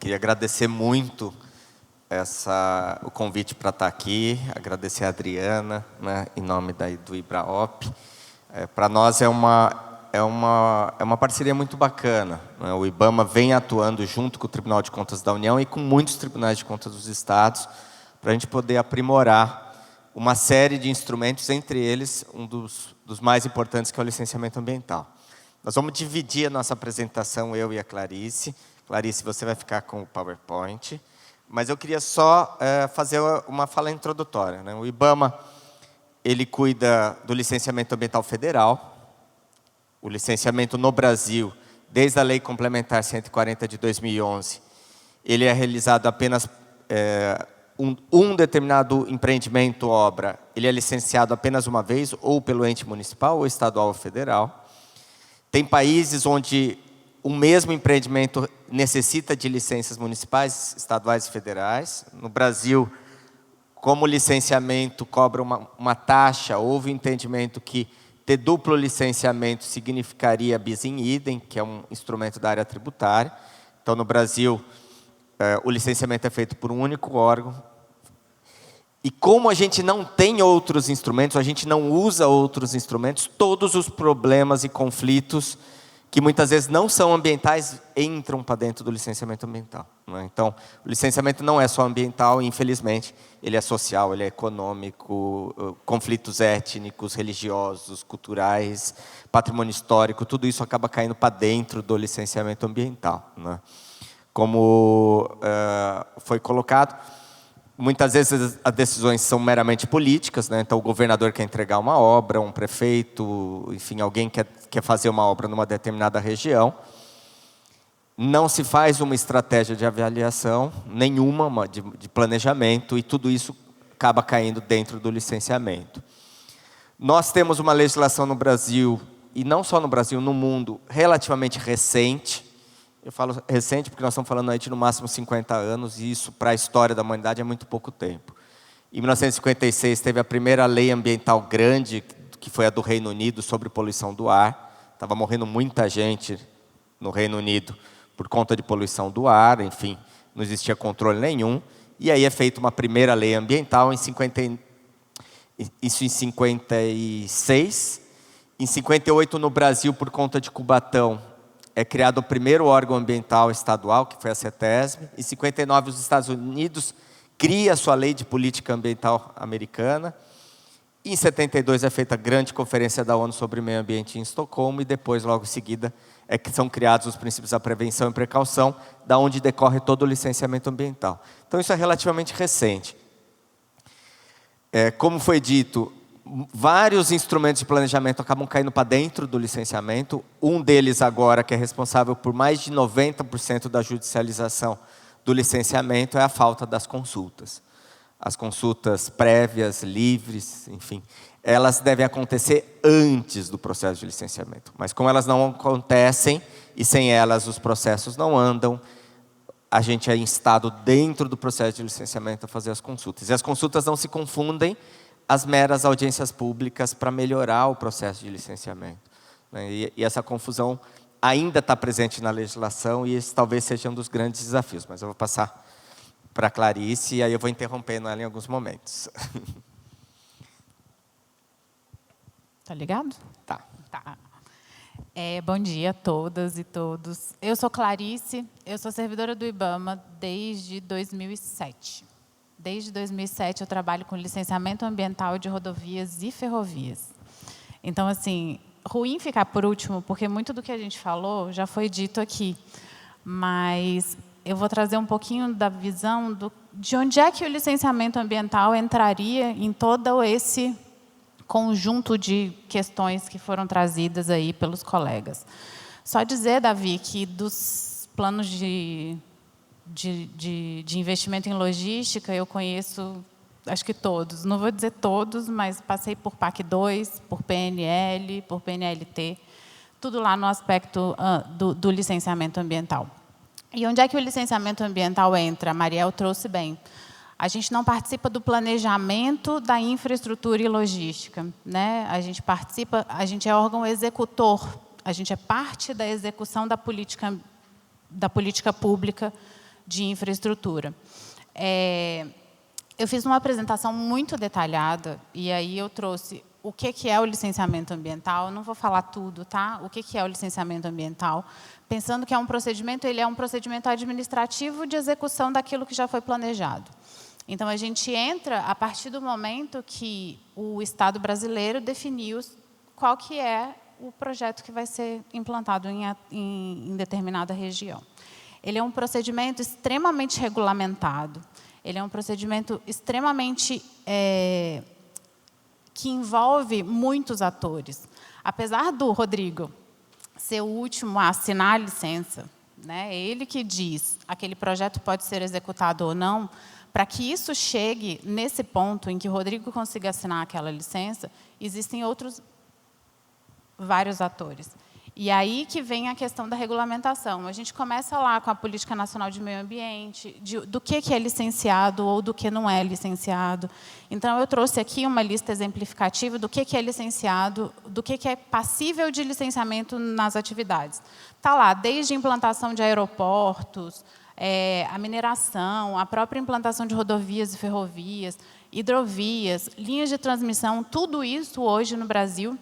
queria agradecer muito o convite para estar aqui, agradecer a Adriana, né, em nome do IBRAOP. Para nós é uma parceria muito bacana, né? O IBAMA vem atuando junto com o Tribunal de Contas da União e com muitos tribunais de contas dos estados, para a gente poder aprimorar uma série de instrumentos, entre eles um dos mais importantes, que é o licenciamento ambiental. Nós vamos dividir a nossa apresentação, eu e a Clarice. Clarice, você vai ficar com o PowerPoint, mas eu queria só fazer uma fala introdutória, né? O IBAMA, ele cuida do licenciamento ambiental federal. O licenciamento no Brasil, desde a Lei Complementar 140 de 2011, ele é realizado apenas um determinado empreendimento, obra, ele é licenciado apenas uma vez, ou pelo ente municipal, ou estadual ou federal. Tem países onde o mesmo empreendimento necessita de licenças municipais, estaduais e federais. No Brasil, como o licenciamento cobra uma taxa, houve um entendimento que ter duplo licenciamento significaria bis in idem, que é um instrumento da área tributária. Então, no Brasil, o licenciamento é feito por um único órgão. E como a gente não tem outros instrumentos, a gente não usa outros instrumentos, todos os problemas e conflitos que muitas vezes não são ambientais entram para dentro do licenciamento ambiental, né? Então, o licenciamento não é só ambiental, infelizmente, ele é social, ele é econômico, conflitos étnicos, religiosos, culturais, patrimônio histórico, tudo isso acaba caindo para dentro do licenciamento ambiental, né? Como foi colocado, muitas vezes as decisões são meramente políticas, né? Então, o governador quer entregar uma obra, um prefeito, enfim, alguém quer fazer uma obra numa determinada região. Não se faz uma estratégia de avaliação, nenhuma de planejamento, e tudo isso acaba caindo dentro do licenciamento. Nós temos uma legislação no Brasil, e não só no Brasil, no mundo, relativamente recente. Eu falo recente porque nós estamos falando aí de no máximo 50 anos, e isso para a história da humanidade é muito pouco tempo. Em 1956 teve a primeira lei ambiental grande, que foi a do Reino Unido, sobre poluição do ar. Estava morrendo muita gente no Reino Unido por conta de poluição do ar, enfim, não existia controle nenhum. E aí é feita uma primeira lei ambiental, isso em 56. Em 58, no Brasil, por conta de Cubatão, é criado o primeiro órgão ambiental estadual, que foi a CETESB. Em 59, os Estados Unidos cria a sua lei de política ambiental americana. Em 72, é feita a grande conferência da ONU sobre meio ambiente em Estocolmo, e depois, logo em seguida, que são criados os princípios da prevenção e precaução, da onde decorre todo o licenciamento ambiental. Então, isso é relativamente recente. Como foi dito, vários instrumentos de planejamento acabam caindo para dentro do licenciamento. Um deles agora, que é responsável por mais de 90% da judicialização do licenciamento, é a falta das consultas. As consultas prévias, livres, enfim, elas devem acontecer antes do processo de licenciamento. Mas como elas não acontecem, e sem elas os processos não andam, a gente é instado dentro do processo de licenciamento a fazer as consultas. E as consultas não se confundem as meras audiências públicas para melhorar o processo de licenciamento, né? E essa confusão ainda está presente na legislação, e esse talvez seja um dos grandes desafios. Mas eu vou passar para a Clarice, e aí eu vou interrompendo ela em alguns momentos. Tá ligado? Tá. Tá. Bom dia a todas e todos. Eu sou Clarice, eu sou servidora do IBAMA desde 2007. Desde 2007 eu trabalho com licenciamento ambiental de rodovias e ferrovias. Então, assim, ruim ficar por último, porque muito do que a gente falou já foi dito aqui. Mas eu vou trazer um pouquinho da visão de onde é que o licenciamento ambiental entraria em todo esse conjunto de questões que foram trazidas aí pelos colegas. Só dizer, Davi, que dos planos de investimento em logística, eu conheço, acho que todos. Não vou dizer todos, mas passei por PAC 2, por PNL, por PNLT, tudo lá no aspecto do licenciamento ambiental. E onde é que o licenciamento ambiental entra? A Mariel trouxe bem. A gente não participa do planejamento da infraestrutura e logística, né? A gente participa, a gente é órgão executor, a gente é parte da execução da política pública de infraestrutura. Eu fiz uma apresentação muito detalhada, e aí eu trouxe o que é o licenciamento ambiental. Eu não vou falar tudo, tá? O que é o licenciamento ambiental, pensando que é um procedimento, ele é um procedimento administrativo de execução daquilo que já foi planejado. Então, a gente entra a partir do momento que o Estado brasileiro definiu qual que é o projeto que vai ser implantado em determinada região. Ele é um procedimento extremamente regulamentado. Ele é um procedimento extremamente que envolve muitos atores. Apesar do Rodrigo ser o último a assinar a licença, né, ele que diz aquele projeto pode ser executado ou não, para que isso chegue nesse ponto em que o Rodrigo consiga assinar aquela licença, existem vários atores. E aí que vem a questão da regulamentação. A gente começa lá com a Política Nacional de Meio Ambiente, do que é licenciado ou do que não é licenciado. Então, eu trouxe aqui uma lista exemplificativa do que é licenciado, do que é passível de licenciamento nas atividades. Está lá, desde a implantação de aeroportos, a mineração, a própria implantação de rodovias e ferrovias, hidrovias, linhas de transmissão, tudo isso hoje no Brasil,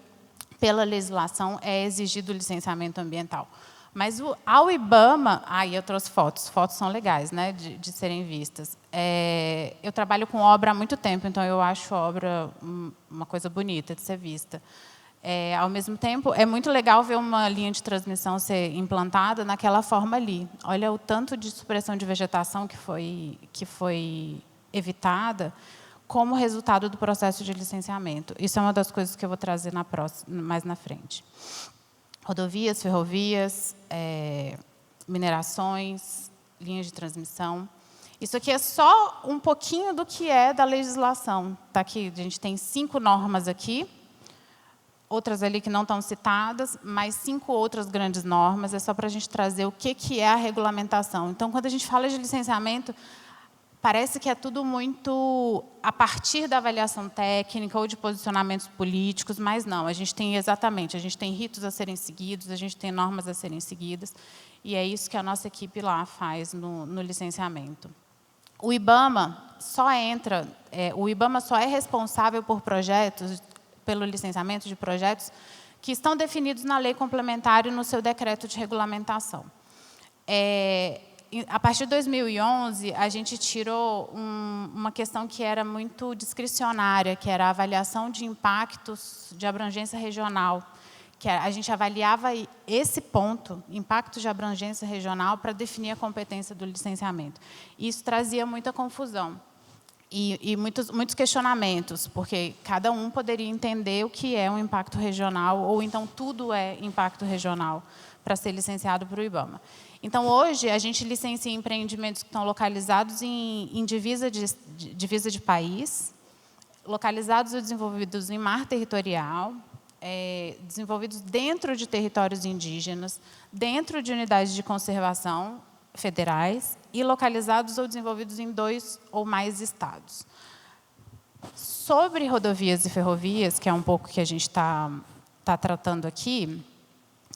pela legislação, é exigido licenciamento ambiental. Mas ao IBAMA, aí eu trouxe fotos são legais, né, de serem vistas. Eu trabalho com obra há muito tempo, então eu acho obra uma coisa bonita de ser vista. Ao mesmo tempo, é muito legal ver uma linha de transmissão ser implantada naquela forma ali. Olha o tanto de supressão de vegetação que foi evitada como resultado do processo de licenciamento. Isso é uma das coisas que eu vou trazer mais na frente. Rodovias, ferrovias, minerações, linhas de transmissão. Isso aqui é só um pouquinho do que é da legislação. Tá aqui, a gente tem 5 normas aqui, outras ali que não estão citadas, mais 5 outras grandes normas. É só para a gente trazer o que é a regulamentação. Então, quando a gente fala de licenciamento, parece que é tudo muito a partir da avaliação técnica ou de posicionamentos políticos, mas não, a gente tem ritos a serem seguidos, a gente tem normas a serem seguidas, e é isso que a nossa equipe lá faz no licenciamento. O IBAMA só é responsável por projetos, pelo licenciamento de projetos que estão definidos na lei complementar e no seu decreto de regulamentação. A partir de 2011, a gente tirou uma questão que era muito discricionária, que era a avaliação de impactos de abrangência regional. Que a gente avaliava esse ponto, impactos de abrangência regional, para definir a competência do licenciamento. Isso trazia muita confusão e muitos questionamentos, porque cada um poderia entender o que é um impacto regional, ou então tudo é impacto regional para ser licenciado para o IBAMA. Então, hoje, a gente licencia empreendimentos que estão localizados em divisa de país, localizados ou desenvolvidos em mar territorial, desenvolvidos dentro de territórios indígenas, dentro de unidades de conservação federais e localizados ou desenvolvidos em 2 ou mais estados. Sobre rodovias e ferrovias, que é um pouco que a gente está tratando aqui,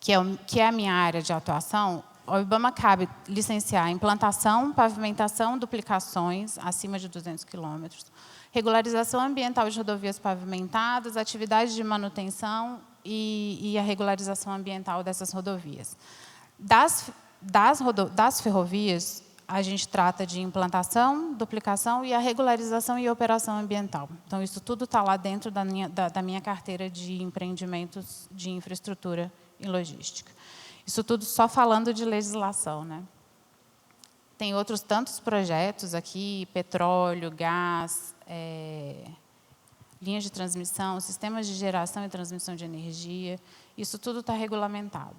que é a minha área de atuação, ao IBAMA cabe licenciar implantação, pavimentação, duplicações acima de 200 quilômetros, regularização ambiental de rodovias pavimentadas, atividades de manutenção e a regularização ambiental dessas rodovias. Das ferrovias, a gente trata de implantação, duplicação e a regularização e operação ambiental. Então, isso tudo está lá dentro da minha carteira de empreendimentos de infraestrutura e logística. Isso tudo só falando de legislação, né? Tem outros tantos projetos aqui, petróleo, gás, linhas de transmissão, sistemas de geração e transmissão de energia. Isso tudo está regulamentado.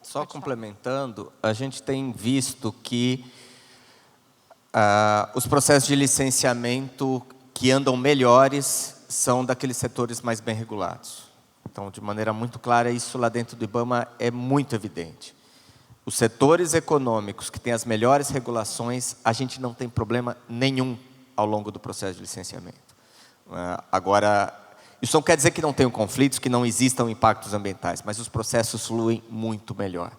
Só complementando, a gente tem visto que os processos de licenciamento que andam melhores são daqueles setores mais bem regulados. Então, de maneira muito clara, isso lá dentro do IBAMA é muito evidente. Os setores econômicos que têm as melhores regulações, a gente não tem problema nenhum ao longo do processo de licenciamento. Agora, isso não quer dizer que não tenham conflitos, que não existam impactos ambientais, mas os processos fluem muito melhor.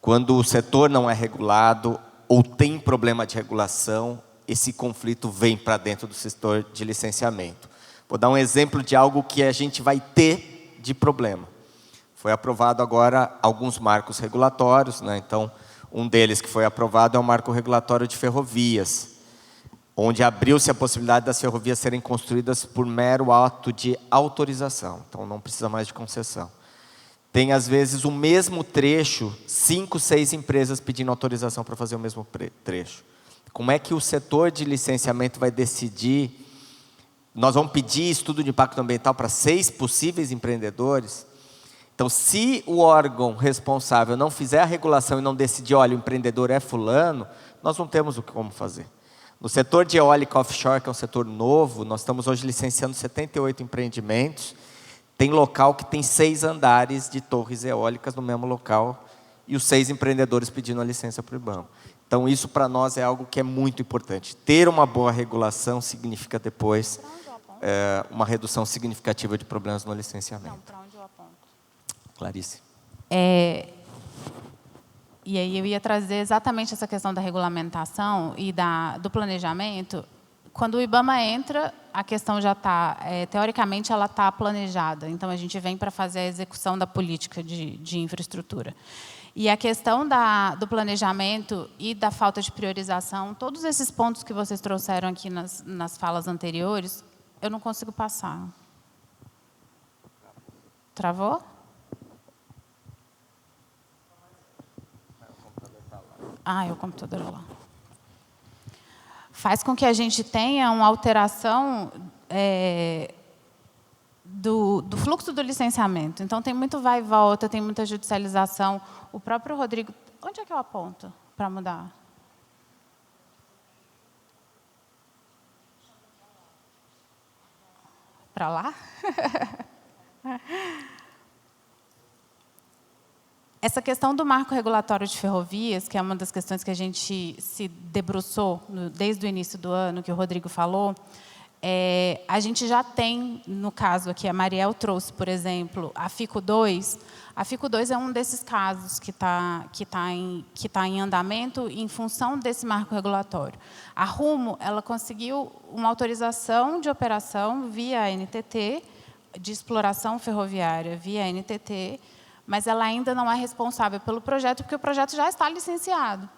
Quando o setor não é regulado, ou tem problema de regulação, esse conflito vem para dentro do setor de licenciamento. Vou dar um exemplo de algo que a gente vai ter de problema. Foi aprovado agora alguns marcos regulatórios, né? Então, um deles que foi aprovado é o marco regulatório de ferrovias, onde abriu-se a possibilidade das ferrovias serem construídas por mero ato de autorização. Então, não precisa mais de concessão. Tem, às vezes, o mesmo trecho, 5, 6 empresas pedindo autorização para fazer o mesmo trecho. Como é que o setor de licenciamento vai decidir? Nós vamos pedir estudo de impacto ambiental para 6 possíveis empreendedores? Então, se o órgão responsável não fizer a regulação e não decidir, olha, o empreendedor é fulano, nós não temos como fazer. No setor de eólica offshore, que é um setor novo, nós estamos hoje licenciando 78 empreendimentos. Tem local que tem 6 andares de torres eólicas no mesmo local e os 6 empreendedores pedindo a licença para o IBAMA. Então, isso para nós é algo que é muito importante. Ter uma boa regulação significa depois uma redução significativa de problemas no licenciamento. Não, para onde eu aponto? Clarice. E aí eu ia trazer exatamente essa questão da regulamentação e do planejamento. Quando o IBAMA entra, a questão já está, teoricamente, ela está planejada. Então, a gente vem para fazer a execução da política de infraestrutura. E a questão do planejamento e da falta de priorização, todos esses pontos que vocês trouxeram aqui nas falas anteriores, eu não consigo passar. Travou? Ah, é o computador lá. Faz com que a gente tenha uma alteração do fluxo do licenciamento. Então, tem muito vai e volta, tem muita judicialização. O próprio Rodrigo... Onde é que eu aponto para mudar? Para lá? Essa questão do marco regulatório de ferrovias, que é uma das questões que a gente se debruçou desde o início do ano, que o Rodrigo falou, a gente já tem, no caso aqui, a Mariel trouxe, por exemplo, a FICO 2. A FICO 2 é um desses casos que tá em andamento em função desse marco regulatório. A Rumo, ela conseguiu uma autorização de operação via NTT, de exploração ferroviária via NTT, mas ela ainda não é responsável pelo projeto, porque o projeto já está licenciado.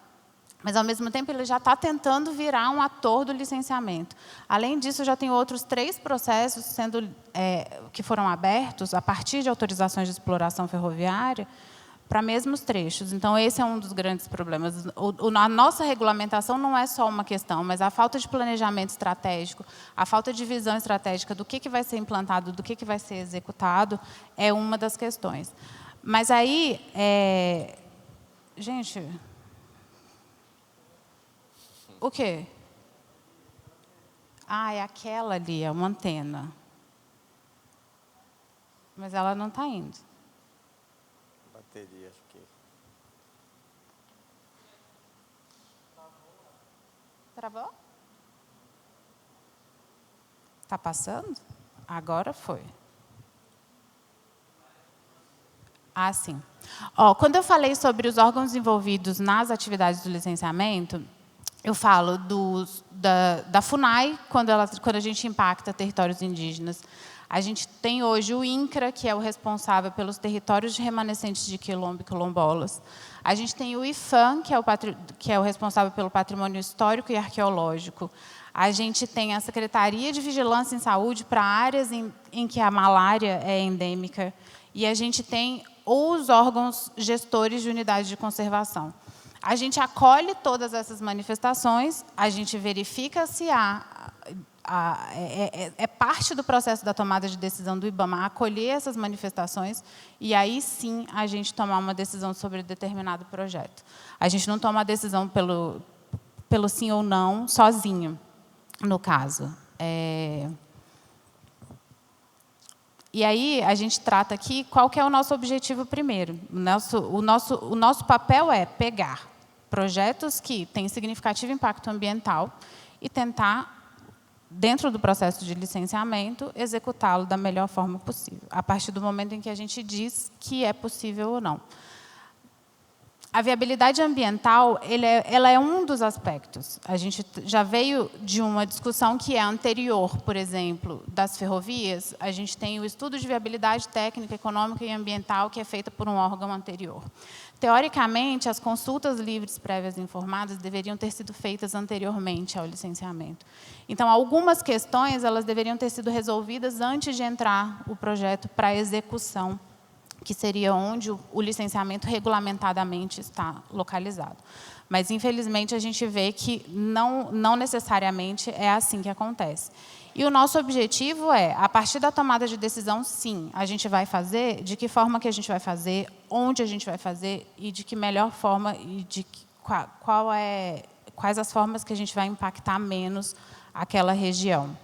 Mas, ao mesmo tempo, ele já está tentando virar um ator do licenciamento. Além disso, já tem outros 3 processos que foram abertos a partir de autorizações de exploração ferroviária para mesmos trechos. Então, esse é um dos grandes problemas. A nossa regulamentação não é só uma questão, mas a falta de planejamento estratégico, a falta de visão estratégica do que vai ser implantado, do que vai ser executado, é uma das questões. Mas aí, gente, o quê? Ah, é aquela ali, é uma antena. Mas ela não está indo. Bateria, acho que. Travou? Está passando? Agora foi. Ah, sim. Quando eu falei sobre os órgãos envolvidos nas atividades do licenciamento, eu falo da FUNAI, quando a gente impacta territórios indígenas. A gente tem hoje o INCRA, que é o responsável pelos territórios de remanescentes de quilombo e quilombolas. A gente tem o IFAM, que é o responsável pelo patrimônio histórico e arqueológico. A gente tem a Secretaria de Vigilância em Saúde para áreas em que a malária é endêmica. E a gente tem os órgãos gestores de unidades de conservação. A gente acolhe todas essas manifestações, a gente verifica se é parte do processo da tomada de decisão do IBAMA acolher essas manifestações e aí sim a gente tomar uma decisão sobre determinado projeto. A gente não toma a decisão pelo sim ou não sozinho, no caso. E aí a gente trata aqui qual que é o nosso objetivo primeiro. O nosso papel é pegar projetos que têm significativo impacto ambiental e tentar, dentro do processo de licenciamento, executá-lo da melhor forma possível, a partir do momento em que a gente diz que é possível ou não. A viabilidade ambiental, ela é um dos aspectos. A gente já veio de uma discussão que é anterior, por exemplo, das ferrovias. A gente tem o estudo de viabilidade técnica, econômica e ambiental, que é feita por um órgão anterior. Teoricamente, as consultas livres, prévias e informadas deveriam ter sido feitas anteriormente ao licenciamento. Então, algumas questões elas deveriam ter sido resolvidas antes de entrar o projeto para execução, que seria onde o licenciamento regulamentadamente está localizado. Mas, infelizmente, a gente vê que não necessariamente é assim que acontece. E o nosso objetivo é, a partir da tomada de decisão, sim, a gente vai fazer, de que forma que a gente vai fazer, onde a gente vai fazer e de que melhor forma e de quais as formas que a gente vai impactar menos aquela região.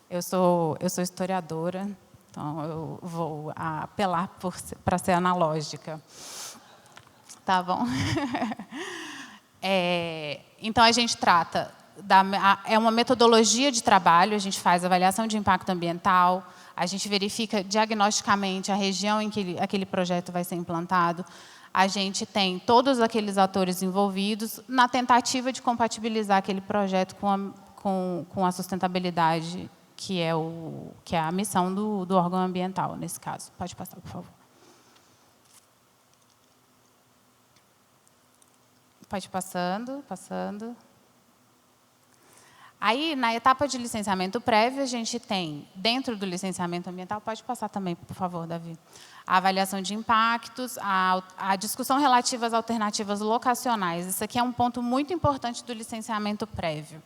Eu sou historiadora, então eu vou apelar para ser analógica. Tá bom? Então, a gente trata, é uma metodologia de trabalho, a gente faz avaliação de impacto ambiental, a gente verifica diagnosticamente a região em que aquele projeto vai ser implantado, a gente tem todos aqueles atores envolvidos na tentativa de compatibilizar aquele projeto com a sustentabilidade, que é a missão do órgão ambiental, nesse caso. Pode passar, por favor. Pode ir passando. Aí, na etapa de licenciamento prévio, a gente tem, dentro do licenciamento ambiental, pode passar também, por favor, Davi, a avaliação de impactos, a discussão relativa às alternativas locacionais. Isso aqui é um ponto muito importante do licenciamento prévio.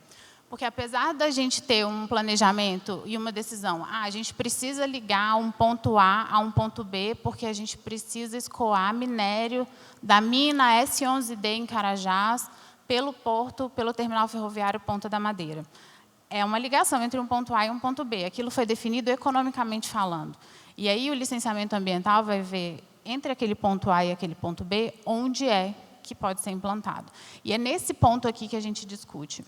Porque, apesar da gente ter um planejamento e uma decisão, a gente precisa ligar um ponto A a um ponto B, porque a gente precisa escoar minério da mina S11D em Carajás pelo porto, pelo terminal ferroviário Ponta da Madeira. É uma ligação entre um ponto A e um ponto B. Aquilo foi definido economicamente falando. E aí o licenciamento ambiental vai ver, entre aquele ponto A e aquele ponto B, onde é que pode ser implantado. E é nesse ponto aqui que a gente discute.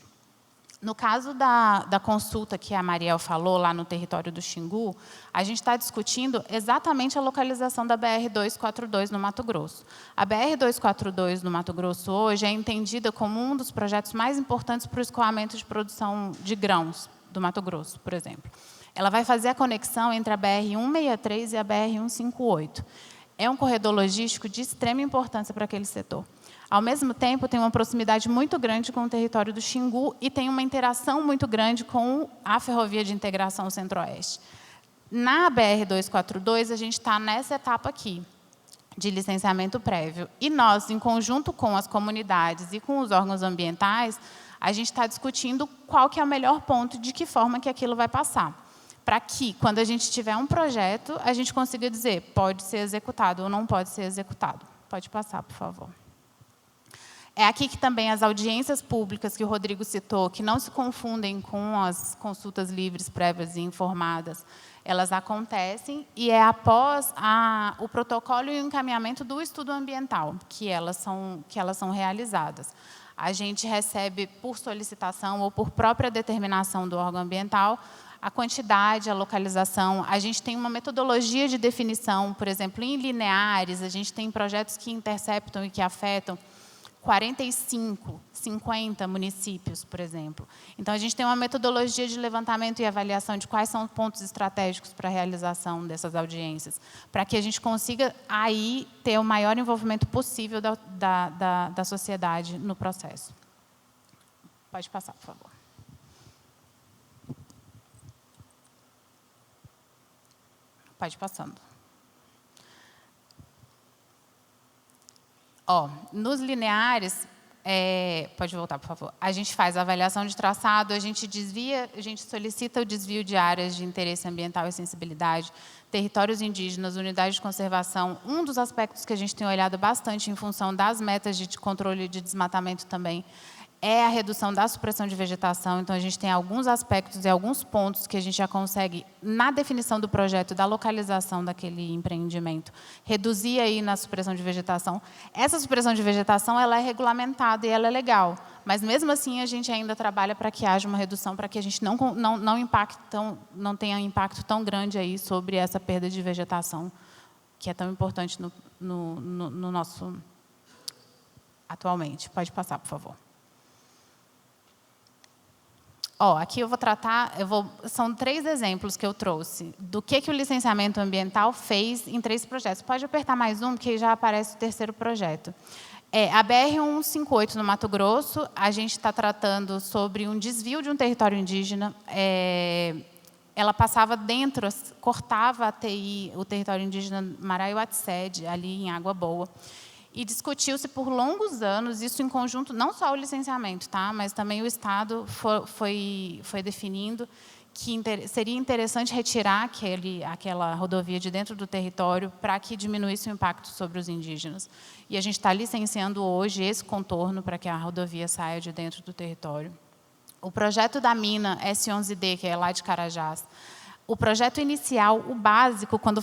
No caso da consulta que a Mariel falou, lá no território do Xingu, a gente está discutindo exatamente a localização da BR-242 no Mato Grosso. A BR-242 no Mato Grosso hoje é entendida como um dos projetos mais importantes para o escoamento de produção de grãos do Mato Grosso, por exemplo. Ela vai fazer a conexão entre a BR-163 e a BR-158. É um corredor logístico de extrema importância para aquele setor. Ao mesmo tempo, tem uma proximidade muito grande com o território do Xingu e tem uma interação muito grande com a Ferrovia de Integração Centro-Oeste. Na BR-242, a gente está nessa etapa aqui, de licenciamento prévio. E nós, em conjunto com as comunidades e com os órgãos ambientais, a gente está discutindo qual que é o melhor ponto, de que forma que aquilo vai passar. Para que, quando a gente tiver um projeto, a gente consiga dizer, pode ser executado ou não pode ser executado. Pode passar, por favor. É aqui que também as audiências públicas que o Rodrigo citou, que não se confundem com as consultas livres, prévias e informadas, elas acontecem e é após o protocolo e o encaminhamento do estudo ambiental que elas são realizadas. A gente recebe, por solicitação ou por própria determinação do órgão ambiental, a quantidade, a localização. A gente tem uma metodologia de definição, por exemplo, em lineares, a gente tem projetos que interceptam e que afetam 45, 50 municípios, por exemplo. Então, a gente tem uma metodologia de levantamento e avaliação de quais são os pontos estratégicos para a realização dessas audiências, para que a gente consiga, aí, ter o maior envolvimento possível da sociedade no processo. Pode passar, por favor. Pode ir passando. Nos lineares, pode voltar, por favor. A gente faz a avaliação de traçado, a gente solicita o desvio de áreas de interesse ambiental e sensibilidade, territórios indígenas, unidades de conservação. Um dos aspectos que a gente tem olhado bastante em função das metas de controle de desmatamento também é a redução da supressão de vegetação. Então, a gente tem alguns aspectos e alguns pontos que a gente já consegue, na definição do projeto, da localização daquele empreendimento, reduzir aí na supressão de vegetação. Essa supressão de vegetação, ela é regulamentada e ela é legal. Mas, mesmo assim, a gente ainda trabalha para que haja uma redução, para que a gente não tenha impacto tão grande aí sobre essa perda de vegetação, que é tão importante no nosso... atualmente. Pode passar, por favor. Aqui eu vou tratar, são 3 exemplos que eu trouxe do que o licenciamento ambiental fez em 3 projetos. Pode apertar mais um, que já aparece o 3º projeto. A BR-158, no Mato Grosso, a gente está tratando sobre um desvio de um território indígena. Ela passava dentro, cortava a TI, o território indígena Maraiuatsed, ali em Água Boa. E discutiu-se por longos anos, isso em conjunto, não só o licenciamento, tá? Mas também o Estado foi definindo que seria interessante retirar aquela rodovia de dentro do território para que diminuísse o impacto sobre os indígenas. E a gente está licenciando hoje esse contorno para que a rodovia saia de dentro do território. O projeto da mina S11D, que é lá de Carajás, o projeto inicial, o básico, quando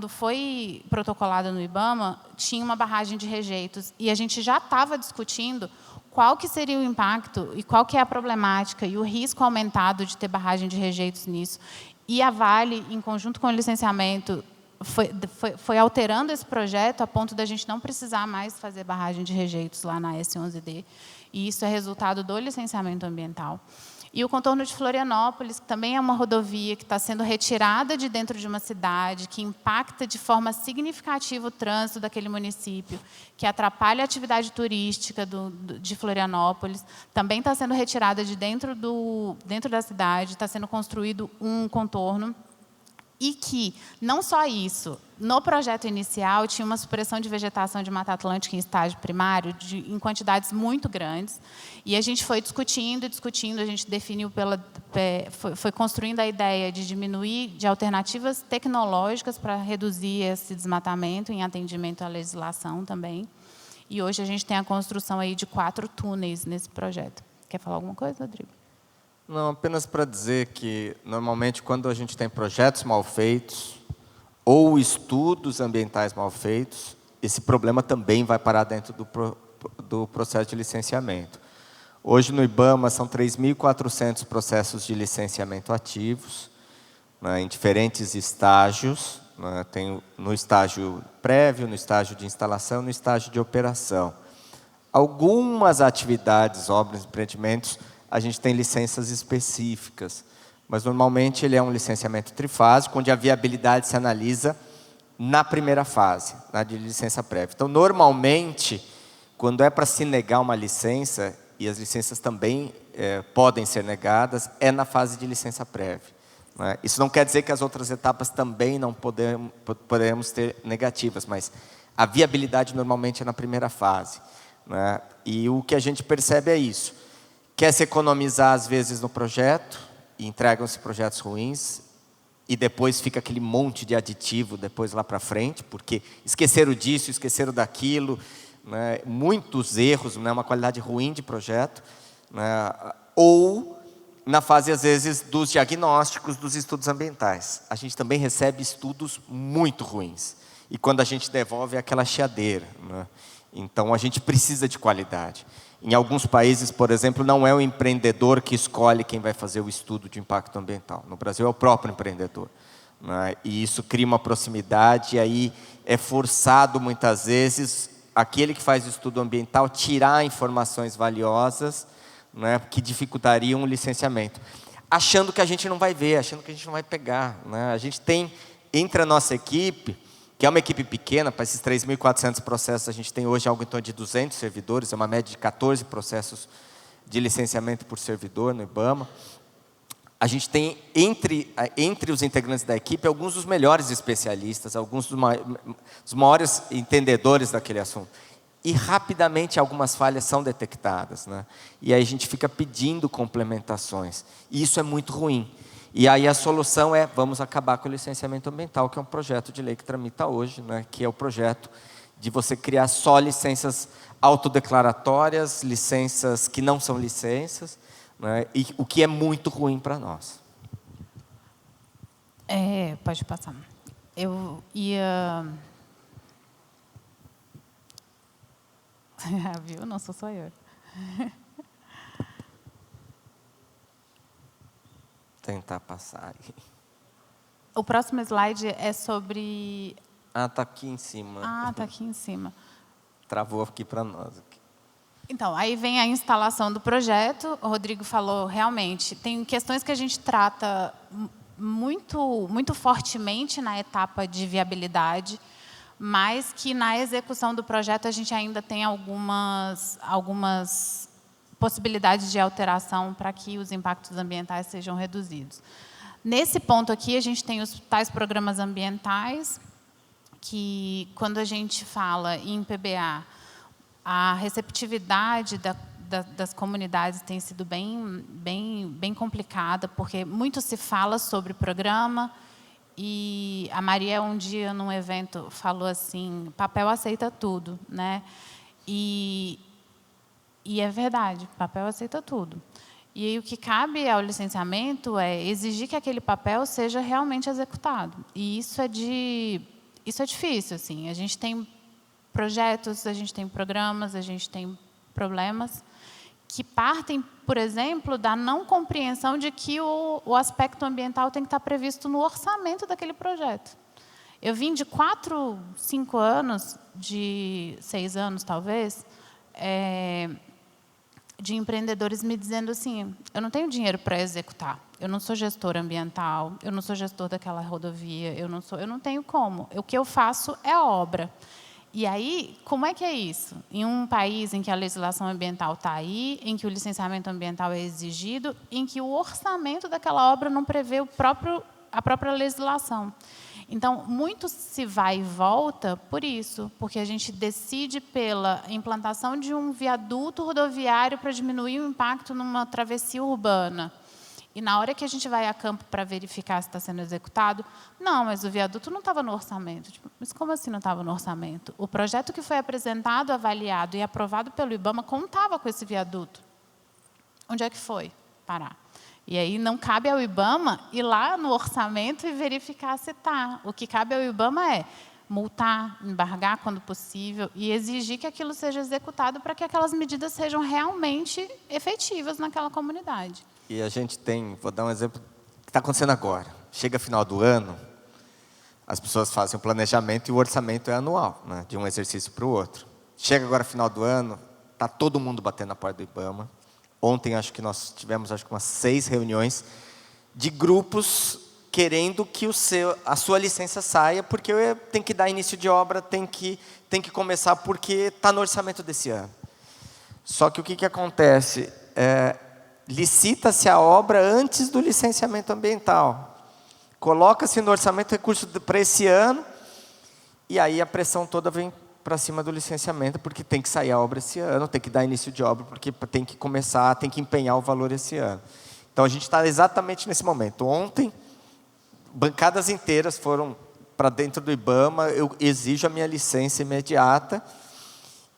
foi protocolado no IBAMA, tinha uma barragem de rejeitos. E a gente já estava discutindo qual que seria o impacto e qual que é a problemática e o risco aumentado de ter barragem de rejeitos nisso. E a Vale, em conjunto com o licenciamento, foi alterando esse projeto a ponto da gente não precisar mais fazer barragem de rejeitos lá na S11D. E isso é resultado do licenciamento ambiental. E o contorno de Florianópolis, que também é uma rodovia que está sendo retirada de dentro de uma cidade, que impacta de forma significativa o trânsito daquele município, que atrapalha a atividade turística de Florianópolis, também está sendo retirada de dentro da cidade, está sendo construído um contorno. E que, não só isso, no projeto inicial tinha uma supressão de vegetação de Mata Atlântica em estágio primário em quantidades muito grandes. E a gente foi discutindo, a gente definiu foi construindo a ideia de diminuir de alternativas tecnológicas para reduzir esse desmatamento em atendimento à legislação também. E hoje a gente tem a construção aí de 4 túneis nesse projeto. Quer falar alguma coisa, Rodrigo? Não, apenas para dizer que, normalmente, quando a gente tem projetos mal feitos ou estudos ambientais mal feitos, esse problema também vai parar dentro do processo de licenciamento. Hoje, no IBAMA, são 3.400 processos de licenciamento ativos, né, em diferentes estágios. Né, tem no estágio prévio, no estágio de instalação, no estágio de operação. Algumas atividades, obras, empreendimentos, a gente tem licenças específicas, mas normalmente ele é um licenciamento trifásico, onde a viabilidade se analisa na primeira fase, na de licença prévia. Então, normalmente, quando é para se negar uma licença, e as licenças também podem ser negadas, é na fase de licença prévia. Né? Isso não quer dizer que as outras etapas também não podemos ter negativas, mas a viabilidade normalmente é na primeira fase. Né? E o que a gente percebe é isso. Quer se economizar, às vezes, no projeto, e entregam-se projetos ruins, e depois fica aquele monte de aditivo depois lá para frente, porque esqueceram disso, esqueceram daquilo, né, muitos erros, né, uma qualidade ruim de projeto, né, ou na fase, às vezes, dos diagnósticos dos estudos ambientais. A gente também recebe estudos muito ruins, e quando a gente devolve é aquela chiadeira. Né? Então, a gente precisa de qualidade. Em alguns países, por exemplo, não é o empreendedor que escolhe quem vai fazer o estudo de impacto ambiental. No Brasil, é o próprio empreendedor. Né? E isso cria uma proximidade, e aí é forçado, muitas vezes, aquele que faz o estudo ambiental tirar informações valiosas, né, que dificultariam o licenciamento. Achando que a gente não vai ver, achando que a gente não vai pegar. Né? A gente tem, entre a nossa equipe, que é uma equipe pequena, para esses 3.400 processos, a gente tem hoje algo em torno de 200 servidores, é uma média de 14 processos de licenciamento por servidor no IBAMA. A gente tem, entre os integrantes da equipe, alguns dos melhores especialistas, alguns dos maiores entendedores daquele assunto. E, rapidamente, algumas falhas são detectadas. Né? E aí a gente fica pedindo complementações. E isso é muito ruim. E aí a solução é, vamos acabar com o licenciamento ambiental, que é um projeto de lei que tramita hoje, né, que é o projeto de você criar só licenças autodeclaratórias, licenças que não são licenças, né? E o que é muito ruim para nós. Pode passar. Eu ia... Viu? Não sou só eu. Tentar passar. O próximo slide é sobre... Está aqui em cima. Está aqui em cima. Travou aqui para nós. Então, aí vem a instalação do projeto. O Rodrigo falou, realmente, tem questões que a gente trata muito fortemente na etapa de viabilidade, mas que na execução do projeto a gente ainda tem algumas possibilidades de alteração para que os impactos ambientais sejam reduzidos. Nesse ponto aqui, a gente tem os tais programas ambientais, que quando a gente fala em PBA, a receptividade das comunidades tem sido bem complicada, porque muito se fala sobre o programa, e a Maria, um dia, num evento, falou assim, papel aceita tudo, né? E é verdade, papel aceita tudo. E aí, o que cabe ao licenciamento é exigir que aquele papel seja realmente executado. E isso é difícil, assim. A gente tem projetos, a gente tem programas, a gente tem problemas que partem, por exemplo, da não compreensão de que o aspecto ambiental tem que estar previsto no orçamento daquele projeto. Eu vim de 4, 5 anos, de 6 anos, talvez, de empreendedores me dizendo assim, eu não tenho dinheiro para executar, eu não sou gestor ambiental, eu não sou gestor daquela rodovia, eu não tenho como. O que eu faço é obra. E aí, como é que é isso? Em um país em que a legislação ambiental está aí, em que o licenciamento ambiental é exigido, em que o orçamento daquela obra não prevê a própria legislação. Então, muito se vai e volta por isso, porque a gente decide pela implantação de um viaduto rodoviário para diminuir o impacto numa travessia urbana. E na hora que a gente vai a campo para verificar se está sendo executado, não, mas o viaduto não estava no orçamento. Tipo, mas como assim não estava no orçamento? O projeto que foi apresentado, avaliado e aprovado pelo IBAMA contava com esse viaduto. Onde é que foi parar? E aí não cabe ao IBAMA ir lá no orçamento e verificar se está. O que cabe ao IBAMA é multar, embargar quando possível e exigir que aquilo seja executado para que aquelas medidas sejam realmente efetivas naquela comunidade. E a gente tem, vou dar um exemplo que está acontecendo agora. Chega final do ano, as pessoas fazem o planejamento e o orçamento é anual, né, de um exercício para o outro. Chega agora final do ano, está todo mundo batendo na porta do IBAMA. Ontem, acho que nós tivemos umas 6 reuniões de grupos querendo que a sua licença saia, porque tem que dar início de obra, tem que começar porque está no orçamento desse ano. Só que o que acontece? Licita-se a obra antes do licenciamento ambiental. Coloca-se no orçamento recurso para esse ano, e aí a pressão toda vem para cima do licenciamento, porque tem que sair a obra esse ano, tem que dar início de obra, porque tem que começar, tem que empenhar o valor esse ano. Então, a gente está exatamente nesse momento. Ontem, bancadas inteiras foram para dentro do IBAMA, eu exijo a minha licença imediata.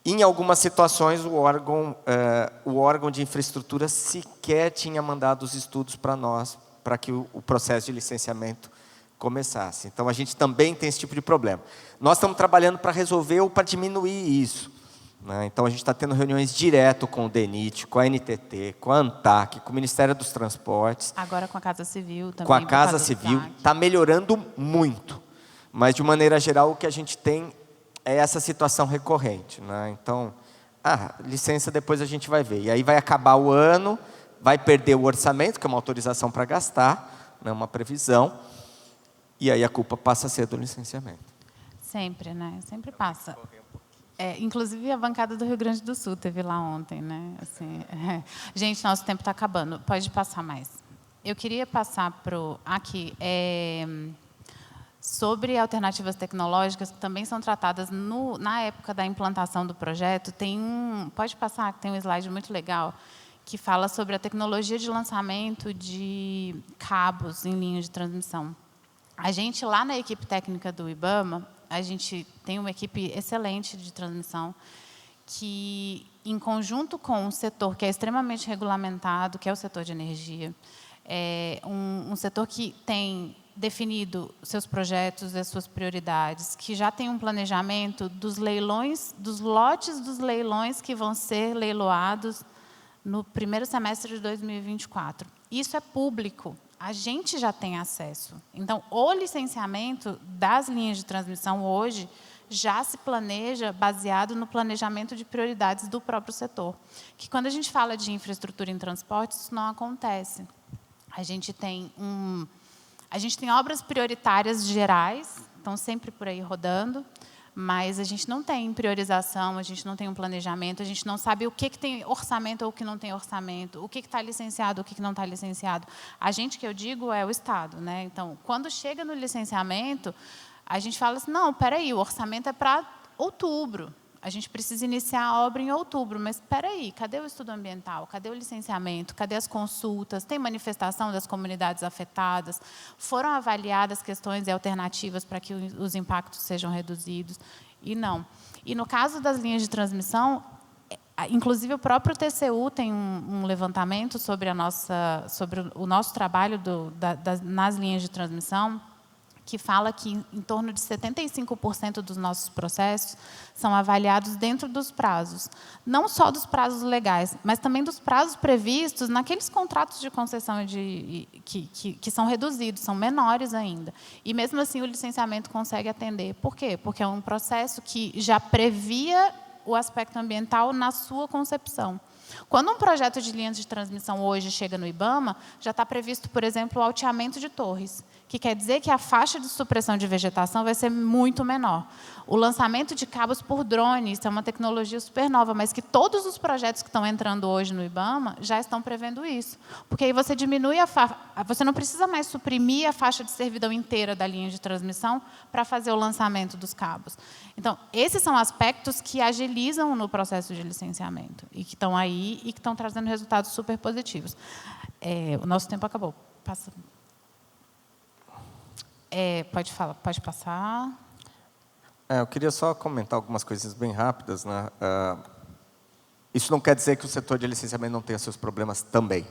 Em algumas situações, o órgão de infraestrutura sequer tinha mandado os estudos para nós, para que o processo de licenciamento começasse. Então, a gente também tem esse tipo de problema. Nós estamos trabalhando para resolver ou para diminuir isso, né? Então, a gente está tendo reuniões direto com o DENIT, com a NTT, com a ANTAC, com o Ministério dos Transportes. Agora com a Casa Civil também. Com a Casa Civil. Está melhorando muito. Mas, de maneira geral, o que a gente tem é essa situação recorrente, né? Então, licença depois a gente vai ver. E aí vai acabar o ano, vai perder o orçamento, que é uma autorização para gastar, né, uma previsão. E aí a culpa passa a ser do licenciamento. Sempre, né? Sempre passa. Inclusive, a bancada do Rio Grande do Sul teve lá ontem, né? Assim, Gente, nosso tempo está acabando. Pode passar mais. Eu queria passar para aqui sobre alternativas tecnológicas que também são tratadas na época da implantação do projeto. Pode passar, que tem um slide muito legal que fala sobre a tecnologia de lançamento de cabos em linha de transmissão. A gente, lá na equipe técnica do IBAMA, a gente tem uma equipe excelente de transmissão que, em conjunto com um setor que é extremamente regulamentado, que é o setor de energia, é um setor que tem definido seus projetos, as suas prioridades, que já tem um planejamento dos leilões, dos lotes dos leilões que vão ser leiloados no primeiro semestre de 2024. Isso é público, a gente já tem acesso. Então, o licenciamento das linhas de transmissão hoje já se planeja baseado no planejamento de prioridades do próprio setor. Que quando a gente fala de infraestrutura em transporte, isso não acontece. A gente tem obras prioritárias gerais, estão sempre por aí rodando, mas a gente não tem priorização, a gente não tem um planejamento, a gente não sabe o que tem orçamento ou o que não tem orçamento, o que está licenciado, o que não está licenciado. A gente, que eu digo, é o Estado, né? Então, quando chega no licenciamento, a gente fala assim, não, espera aí, o orçamento é para outubro. A gente precisa iniciar a obra em outubro, mas espera aí, cadê o estudo ambiental? Cadê o licenciamento? Cadê as consultas? Tem manifestação das comunidades afetadas? Foram avaliadas questões e alternativas para que os impactos sejam reduzidos? E não. E no caso das linhas de transmissão, inclusive o próprio TCU tem um levantamento sobre o nosso trabalho nas linhas de transmissão, que fala que em torno de 75% dos nossos processos são avaliados dentro dos prazos. Não só dos prazos legais, mas também dos prazos previstos naqueles contratos de concessão que são reduzidos, são menores ainda. E, mesmo assim, o licenciamento consegue atender. Por quê? Porque é um processo que já previa o aspecto ambiental na sua concepção. Quando um projeto de linhas de transmissão hoje chega no IBAMA, já está previsto, por exemplo, o alteamento de torres, que quer dizer que a faixa de supressão de vegetação vai ser muito menor. O lançamento de cabos por drone, isso é uma tecnologia super nova, mas que todos os projetos que estão entrando hoje no IBAMA já estão prevendo isso. Porque aí você diminui você não precisa mais suprimir a faixa de servidão inteira da linha de transmissão para fazer o lançamento dos cabos. Então, esses são aspectos que agilizam no processo de licenciamento e que estão aí e que estão trazendo resultados super positivos. O nosso tempo acabou. Passa. Pode passar. Eu queria só comentar algumas coisas bem rápidas, né? Isso não quer dizer que o setor de licenciamento não tenha seus problemas também.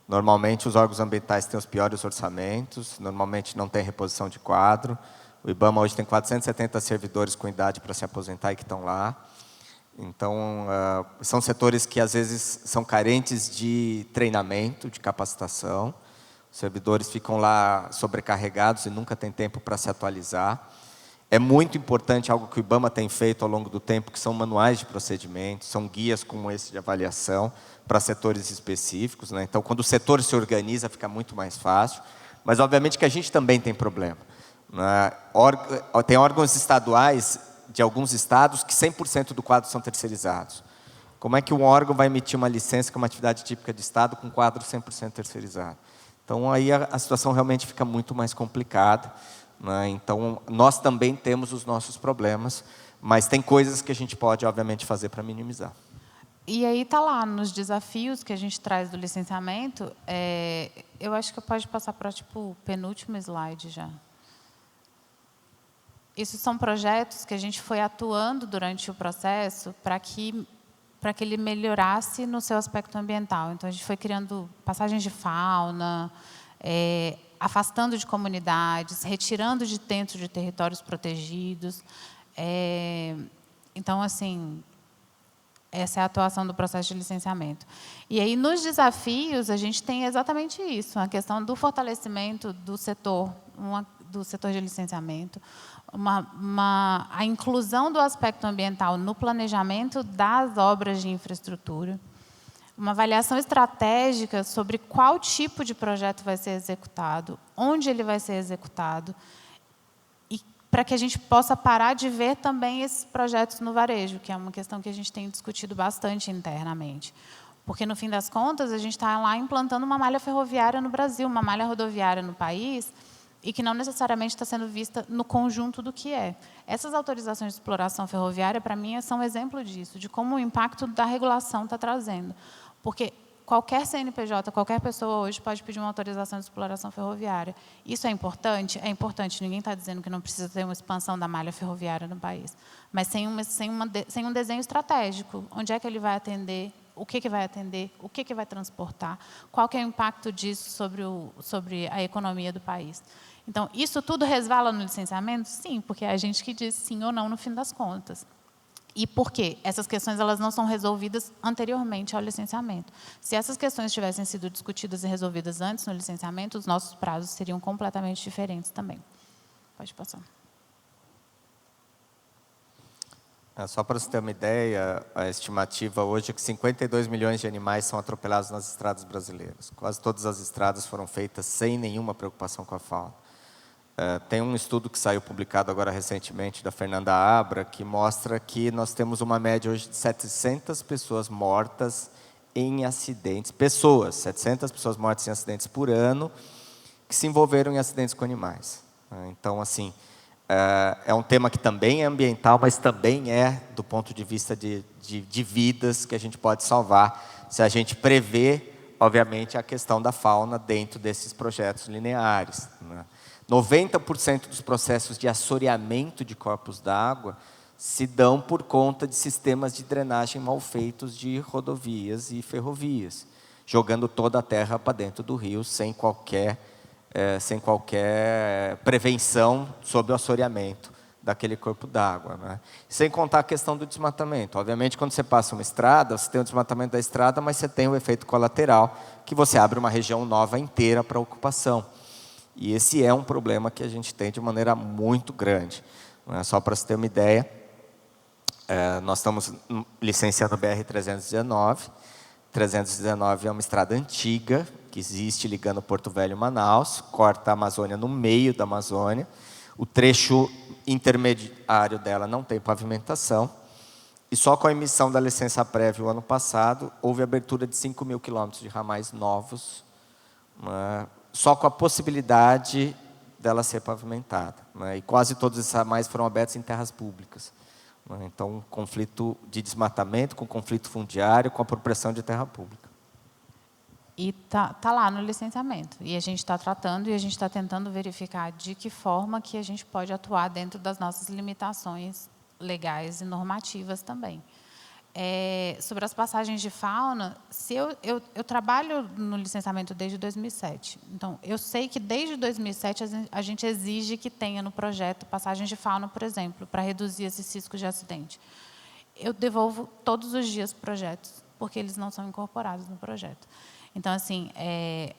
Normalmente, os órgãos ambientais têm os piores orçamentos, normalmente não tem reposição de quadro. O IBAMA hoje tem 470 servidores com idade para se aposentar e que estão lá. Então, são setores que, às vezes, são carentes de treinamento, de capacitação. Os servidores ficam lá sobrecarregados e nunca têm tempo para se atualizar. É muito importante algo que o IBAMA tem feito ao longo do tempo, que são manuais de procedimento, são guias como esse de avaliação para setores específicos, né? Então, quando o setor se organiza, fica muito mais fácil. Mas, obviamente, que a gente também tem problema, né? Tem órgãos estaduais de alguns estados que 100% do quadro são terceirizados. Como é que um órgão vai emitir uma licença que é uma atividade típica de estado com quadro 100% terceirizado? Então, aí a situação realmente fica muito mais complicada, né? Então, nós também temos os nossos problemas, mas tem coisas que a gente pode, obviamente, fazer para minimizar. E aí está lá, nos desafios que a gente traz do licenciamento, eu acho que pode passar para o penúltimo slide já. Esses são projetos que a gente foi atuando durante o processo para que ele melhorasse no seu aspecto ambiental. Então, a gente foi criando passagens de fauna, afastando de comunidades, retirando de dentro de territórios protegidos. Então, assim, essa é a atuação do processo de licenciamento. E aí, nos desafios, a gente tem exatamente isso, a questão do fortalecimento do setor de licenciamento, a inclusão do aspecto ambiental no planejamento das obras de infraestrutura, uma avaliação estratégica sobre qual tipo de projeto vai ser executado, onde ele vai ser executado, e para que a gente possa parar de ver também esses projetos no varejo, que é uma questão que a gente tem discutido bastante internamente. Porque, no fim das contas, a gente está lá implantando uma malha ferroviária no Brasil, uma malha rodoviária no país, e que não necessariamente está sendo vista no conjunto do que é. Essas autorizações de exploração ferroviária, para mim, são um exemplo disso, de como o impacto da regulação está trazendo. Porque qualquer CNPJ, qualquer pessoa hoje pode pedir uma autorização de exploração ferroviária. Isso é importante? É importante. Ninguém está dizendo que não precisa ter uma expansão da malha ferroviária no país. Mas sem um desenho estratégico. Onde é que ele vai atender? O que vai atender? O que vai transportar? Qual que é o impacto disso sobre a economia do país? Então, isso tudo resvala no licenciamento? Sim, porque é a gente que diz sim ou não no fim das contas. E por quê? Essas questões elas não são resolvidas anteriormente ao licenciamento. Se essas questões tivessem sido discutidas e resolvidas antes no licenciamento, os nossos prazos seriam completamente diferentes também. Pode passar. Só para você ter uma ideia, a estimativa hoje é que 52 milhões de animais são atropelados nas estradas brasileiras. Quase todas as estradas foram feitas sem nenhuma preocupação com a fauna. Tem um estudo que saiu publicado agora recentemente, da Fernanda Abra, que mostra que nós temos uma média hoje de 700 pessoas mortas em acidentes. 700 pessoas mortas em acidentes por ano, que se envolveram em acidentes com animais. Então, assim, é um tema que também é ambiental, mas também é do ponto de vista de vidas que a gente pode salvar, se a gente prevê, obviamente, a questão da fauna dentro desses projetos lineares, né? 90% dos processos de assoreamento de corpos d'água se dão por conta de sistemas de drenagem mal feitos de rodovias e ferrovias, jogando toda a terra para dentro do rio sem qualquer prevenção sobre o assoreamento daquele corpo d'água, né? Sem contar a questão do desmatamento. Obviamente, quando você passa uma estrada, você tem o desmatamento da estrada, mas você tem o efeito colateral, que você abre uma região nova inteira para ocupação. E esse é um problema que a gente tem de maneira muito grande. Só para você ter uma ideia, nós estamos licenciando a BR-319. 319 é uma estrada antiga, que existe ligando Porto Velho e Manaus, corta a Amazônia no meio da Amazônia. O trecho intermediário dela não tem pavimentação. E só com a emissão da licença prévia o ano passado, houve abertura de 5 mil quilômetros de ramais novos, só com a possibilidade dela ser pavimentada, né? E quase todos esses ramais foram abertos em terras públicas, né? Então, um conflito de desmatamento, com conflito fundiário, com apropriação de terra pública. E tá lá no licenciamento. E a gente está tratando e a gente está tentando verificar de que forma que a gente pode atuar dentro das nossas limitações legais e normativas também. Sobre as passagens de fauna, eu trabalho no licenciamento desde 2007. Então, eu sei que desde 2007 a gente exige que tenha no projeto passagens de fauna, por exemplo, para reduzir esses riscos de acidente. Eu devolvo todos os dias projetos, porque eles não são incorporados no projeto. Então, assim,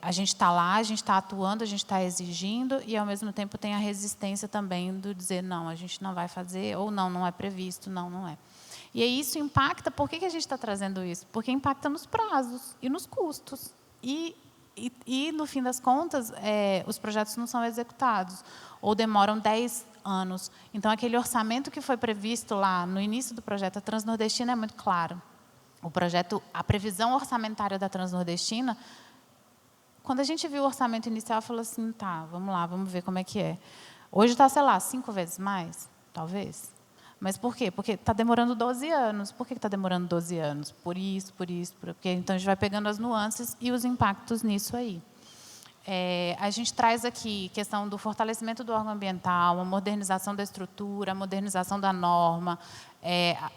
a gente está lá, a gente está atuando, a gente está exigindo, e, ao mesmo tempo, tem a resistência também do dizer, não, a gente não vai fazer, ou não é previsto, não é. E aí isso impacta, por que a gente está trazendo isso? Porque impacta nos prazos e nos custos. E no fim das contas, os projetos não são executados, ou demoram 10 anos. Então, aquele orçamento que foi previsto lá no início do projeto, a Transnordestina é muito claro. A previsão orçamentária da Transnordestina, quando a gente viu o orçamento inicial, falou assim, tá, vamos lá, vamos ver como é que é. Hoje está, sei lá, 5 vezes mais, talvez. Mas por quê? Porque está demorando 12 anos. Por que está demorando 12 anos? Por isso, porque então a gente vai pegando as nuances e os impactos nisso aí. A gente traz aqui questão do fortalecimento do órgão ambiental, a modernização da estrutura, a modernização da norma,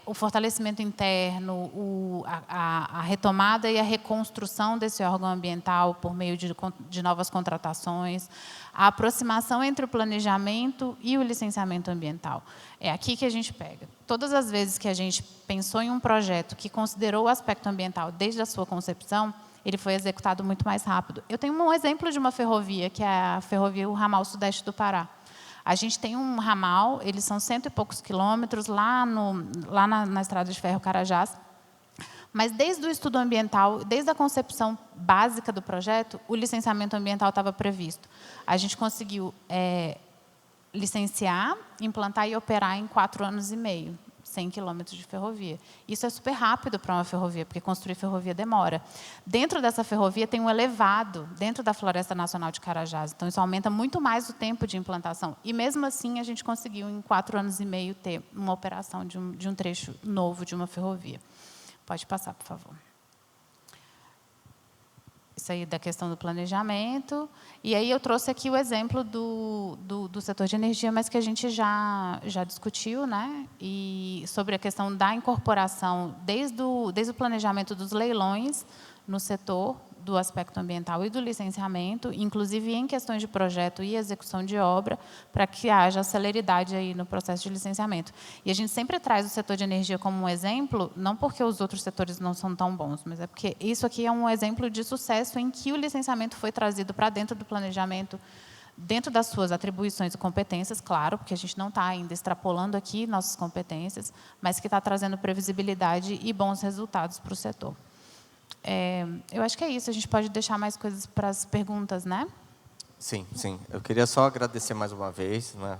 o fortalecimento interno, a retomada e a reconstrução desse órgão ambiental por meio de novas contratações, a aproximação entre o planejamento e o licenciamento ambiental. É aqui que a gente pega. Todas as vezes que a gente pensou em um projeto que considerou o aspecto ambiental desde a sua concepção, ele foi executado muito mais rápido. Eu tenho um exemplo de uma ferrovia, que é a ferrovia, o ramal sudeste do Pará. A gente tem um ramal, eles são 100 e poucos quilômetros, lá na estrada de ferro Carajás, mas desde o estudo ambiental, desde a concepção básica do projeto, o licenciamento ambiental estava previsto. A gente conseguiu licenciar, implantar e operar em 4 anos e meio. 100 quilômetros de ferrovia. Isso é super rápido para uma ferrovia, porque construir ferrovia demora. Dentro dessa ferrovia tem um elevado, dentro da Floresta Nacional de Carajás. Então, isso aumenta muito mais o tempo de implantação. E, mesmo assim, a gente conseguiu, em 4 anos e meio, ter uma operação de um trecho novo de uma ferrovia. Pode passar, por favor. isso aí da questão do planejamento. E aí eu trouxe aqui o exemplo do setor de energia, mas que a gente já discutiu, né? E sobre a questão da incorporação desde o planejamento dos leilões no setor do aspecto ambiental e do licenciamento, inclusive em questões de projeto e execução de obra, para que haja celeridade aí no processo de licenciamento. E a gente sempre traz o setor de energia como um exemplo, não porque os outros setores não são tão bons, mas é porque isso aqui é um exemplo de sucesso em que o licenciamento foi trazido para dentro do planejamento, dentro das suas atribuições e competências, claro, porque a gente não está ainda extrapolando aqui nossas competências, mas que está trazendo previsibilidade e bons resultados para o setor. Eu acho que é isso. A gente pode deixar mais coisas para as perguntas, né? Sim, sim. Eu queria só agradecer mais uma vez, né,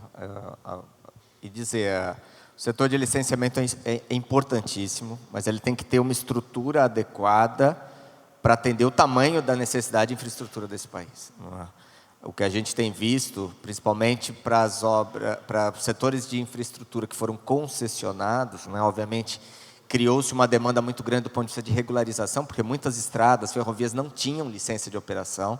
e dizer, o setor de licenciamento é importantíssimo, mas ele tem que ter uma estrutura adequada para atender o tamanho da necessidade de infraestrutura desse país. Não é? O que a gente tem visto, principalmente para as obras, para os setores de infraestrutura que foram concessionados, né, obviamente, criou-se uma demanda muito grande do ponto de vista de regularização, porque muitas estradas, ferrovias não tinham licença de operação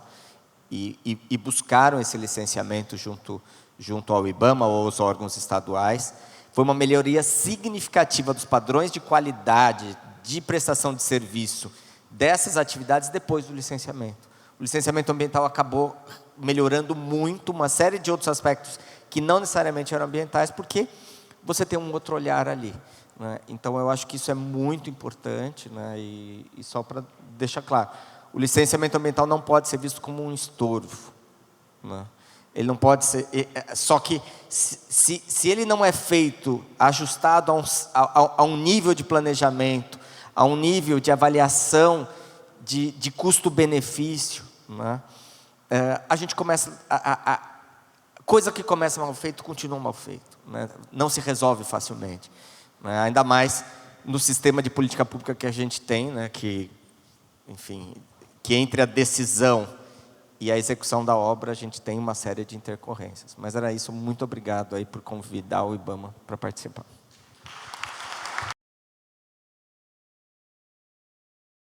e buscaram esse licenciamento junto ao IBAMA ou aos órgãos estaduais. Foi uma melhoria significativa dos padrões de qualidade de prestação de serviço dessas atividades depois do licenciamento. O licenciamento ambiental acabou melhorando muito uma série de outros aspectos que não necessariamente eram ambientais, porque você tem um outro olhar ali. Né? Então, eu acho que isso é muito importante, né? E só para deixar claro, o licenciamento ambiental não pode ser visto como um estorvo. Né? Ele não pode ser... Só que, se ele não é feito ajustado a um nível de planejamento, a um nível de avaliação de custo-benefício, né? A gente começa... coisa que começa mal feito, continua mal feito. Né? Não se resolve facilmente. Né? Ainda mais no sistema de política pública que a gente tem, né? Que, enfim, que entre a decisão e a execução da obra, a gente tem uma série de intercorrências. Mas era isso, muito obrigado aí por convidar o IBAMA para participar.